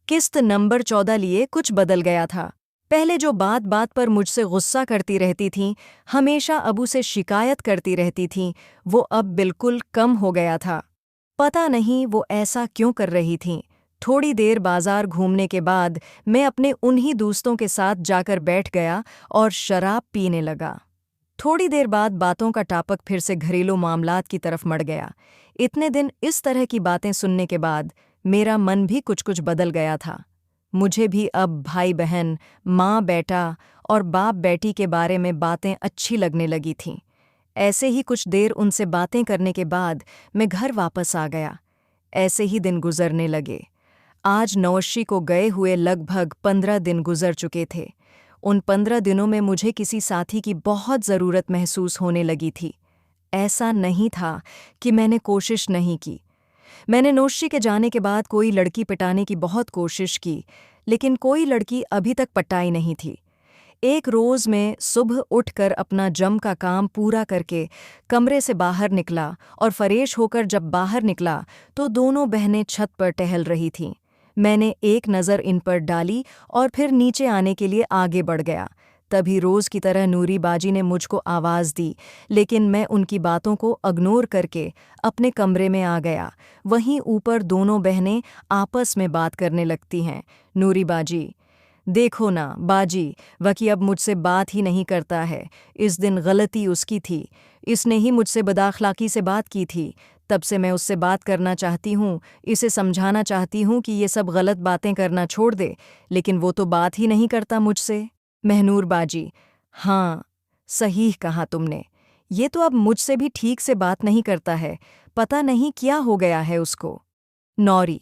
किस्त नंबर 14 लिए कुछ बदल गया था। पहले जो बात बात पर मुझसे गुस्सा करती रहती थीं, हमेशा अबू से शिकायत करती रहती थीं, वो अब बिल्कुल कम हो गया था। पता नहीं वो ऐसा क्यों कर रही थीं। थोड़ी देर बाजार घूमने के बाद मैं अपने उन्हीं दोस्तों के साथ जाकर बैठ गया और शराब पीने लगा। थोड़ी देर बाद बातों का टापक फिर से घरेलू मामलात की तरफ मड़ गया। इतने दिन इस तरह की बातें सुनने के बाद मेरा मन भी कुछ कुछ बदल गया था। मुझे भी अब भाई बहन, माँ बेटा और बाप बेटी के बारे में बातें अच्छी लगने लगी थीं। ऐसे ही कुछ देर उनसे बातें करने के बाद मैं घर वापस आ गया। ऐसे ही दिन गुजरने लगे। आज नौशी को गए हुए लगभग 15 दिन गुजर चुके थे। उन 15 दिनों में मुझे किसी साथी की बहुत ज़रूरत महसूस होने लगी थी। ऐसा नहीं था कि मैंने कोशिश नहीं की। मैंने नौशी के जाने के बाद कोई लड़की पटाने की बहुत कोशिश की, लेकिन कोई लड़की अभी तक पटाई नहीं थी। एक रोज़ मैं सुबह उठकर अपना जम का काम पूरा करके कमरे से बाहर निकला और फ्रेश होकर जब बाहर निकला तो दोनों बहनें छत पर टहल रही थीं। मैंने एक नज़र इन पर डाली और फिर नीचे आने के लिए आगे बढ़ गया। तभी रोज़ की तरह नूरी बाजी ने मुझको आवाज़ दी, लेकिन मैं उनकी बातों को इग्नोर करके अपने कमरे में आ गया। वहीं ऊपर दोनों बहनें आपस में बात करने लगती हैं। नूरी बाजी: देखो ना बाजी, वकी अब मुझसे बात ही नहीं करता है। इस दिन गलती उसकी थी, इसने ही मुझसे बदअखलाकी से बात की थी। तब से मैं उससे बात करना चाहती हूँ, इसे समझाना चाहती हूँ कि ये सब गलत बातें करना छोड़ दे, लेकिन वो तो बात ही नहीं करता मुझसे। महनूर बाजी: हाँ, सही कहा तुमने। ये तो अब मुझसे भी ठीक से बात नहीं करता है, पता नहीं क्या हो गया है उसको। नौरी: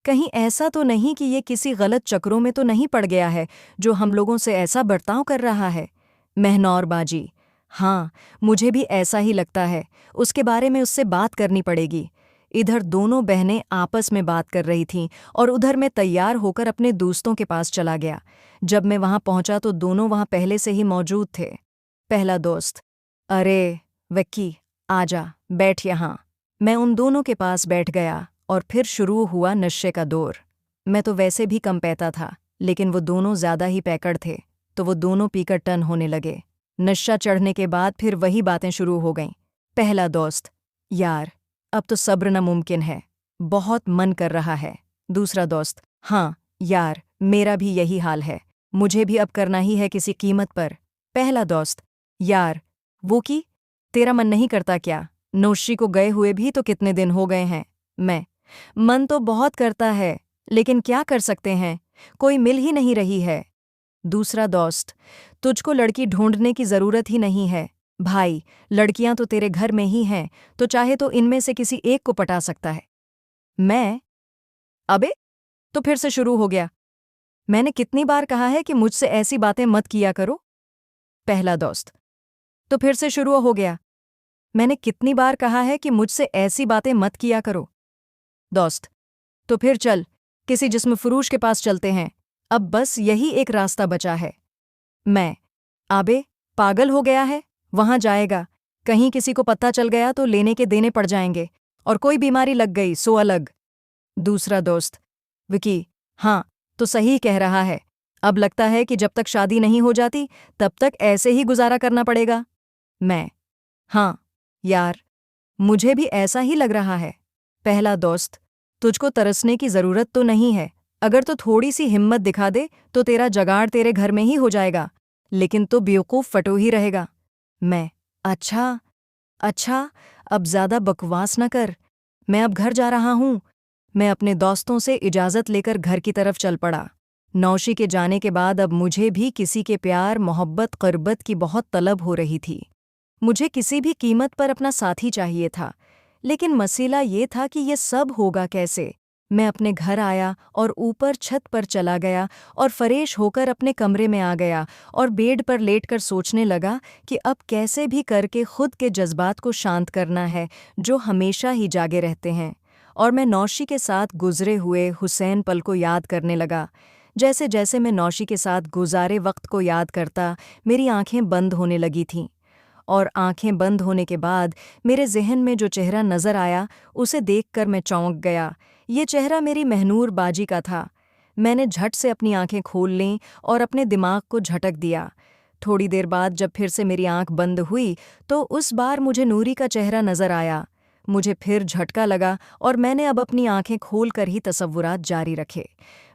कहीं ऐसा तो नहीं कि ये किसी गलत चक्रों में तो नहीं पड़ गया है जो हम लोगों से ऐसा बर्ताव कर रहा है। महनौर बाजी: हाँ, मुझे भी ऐसा ही लगता है, उसके बारे में उससे बात करनी पड़ेगी। इधर दोनों बहनें आपस में बात कर रही थीं और उधर मैं तैयार होकर अपने दोस्तों के पास चला गया। जब मैं वहां पहुंचा तो दोनों वहां पहले से ही मौजूद थे। पहला दोस्त: अरे विक्की, आजा, बैठ यहाँ। मैं उन दोनों के पास बैठ गया और फिर शुरू हुआ नशे का दौर। मैं तो वैसे भी कम पीता था, लेकिन वो दोनों ज़्यादा ही पैकड़ थे, तो वो दोनों पीकर टन होने लगे। नशा चढ़ने के बाद फिर वही बातें शुरू हो गईं। पहला दोस्त: यार, अब तो सब्र नामुमकिन है, बहुत मन कर रहा है। दूसरा दोस्त: हाँ यार, मेरा भी यही हाल है, मुझे भी अब करना ही है किसी कीमत पर। पहला दोस्त: यार, वो की तेरा मन नहीं करता क्या? नौशी को गए हुए भी तो कितने दिन हो गए हैं। मैं: मन तो बहुत करता है, लेकिन क्या कर सकते हैं, कोई मिल ही नहीं रही है। दूसरा दोस्त: तुझको लड़की ढूंढने की ज़रूरत ही नहीं है भाई, लड़कियां तो तेरे घर में ही हैं, तो चाहे तो इनमें से किसी एक को पटा सकता है। मैं: अबे, तो फिर से शुरू हो गया। मैंने कितनी बार कहा है कि मुझसे ऐसी बातें मत किया करो। पहला दोस्त: तो फिर से शुरू हो गया। मैंने कितनी बार कहा है कि मुझसे ऐसी बातें मत किया करो। दोस्त: तो फिर चल, किसी जिस्म फरोश के पास चलते हैं, अब बस यही एक रास्ता बचा है। मैं: आबे, पागल हो गया है, वहां जाएगा, कहीं किसी को पता चल गया तो लेने के देने पड़ जाएंगे, और कोई बीमारी लग गई सो अलग। दूसरा दोस्त: विकी, हाँ, तो सही कह रहा है, अब लगता है कि जब तक शादी नहीं हो जाती तब तक ऐसे ही गुजारा करना पड़ेगा। मैं: हाँ यार, मुझे भी ऐसा ही लग रहा है। पहला दोस्त: तुझको तरसने की ज़रूरत तो नहीं है, अगर तो थोड़ी सी हिम्मत दिखा दे तो तेरा जगाड़ तेरे घर में ही हो जाएगा, लेकिन तो बेवकूफ़ फटो ही रहेगा। मैं: अच्छा अच्छा, अब ज़्यादा बकवास न कर, मैं अब घर जा रहा हूँ। मैं अपने दोस्तों से इजाज़त लेकर घर की तरफ चल पड़ा। नौशी के जाने के बाद अब मुझे भी किसी के प्यार मोहब्बत क़ुर्बत की बहुत तलब हो रही थी। मुझे किसी भी कीमत पर अपना साथी चाहिए था, लेकिन मसला ये था कि ये सब होगा कैसे। मैं अपने घर आया और ऊपर छत पर चला गया और फ्रेश होकर अपने कमरे में आ गया और बेड पर लेटकर सोचने लगा कि अब कैसे भी करके खुद के जज्बात को शांत करना है जो हमेशा ही जागे रहते हैं। और मैं नौशी के साथ गुजरे हुए हुसैन पल को याद करने लगा। जैसे जैसे मैं नौशी के साथ गुजारे वक्त को याद करता, मेरी आंखें बंद होने लगी थीं। और आंखें बंद होने के बाद मेरे जहन में जो चेहरा नज़र आया उसे देखकर मैं चौंक गया। ये चेहरा मेरी महनूर बाजी का था। मैंने झट से अपनी आंखें खोल लीं और अपने दिमाग को झटक दिया। थोड़ी देर बाद जब फिर से मेरी आंख बंद हुई तो उस बार मुझे नूरी का चेहरा नजर आया। मुझे फिर झटका लगा और मैंने अब अपनी आंखें खोलकर ही तसव्वुरात जारी रखे।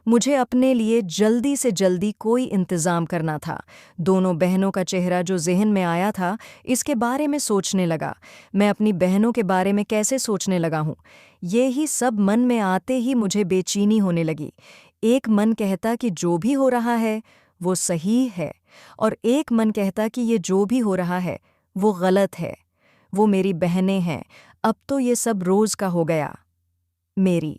मुझे अपने लिए जल्दी से जल्दी कोई इंतज़ाम करना था। दोनों बहनों का चेहरा जो ज़हन में आया था, इसके बारे में सोचने लगा। मैं अपनी बहनों के बारे में कैसे सोचने लगा हूँ, ये ही सब मन में आते ही मुझे बेचैनी होने लगी। एक मन कहता कि जो भी हो रहा है वो सही है, और एक मन कहता कि ये जो भी हो रहा है वो गलत है। वो मेरी बहनें हैं, अब तो ये सब रोज़ का हो गया। मेरी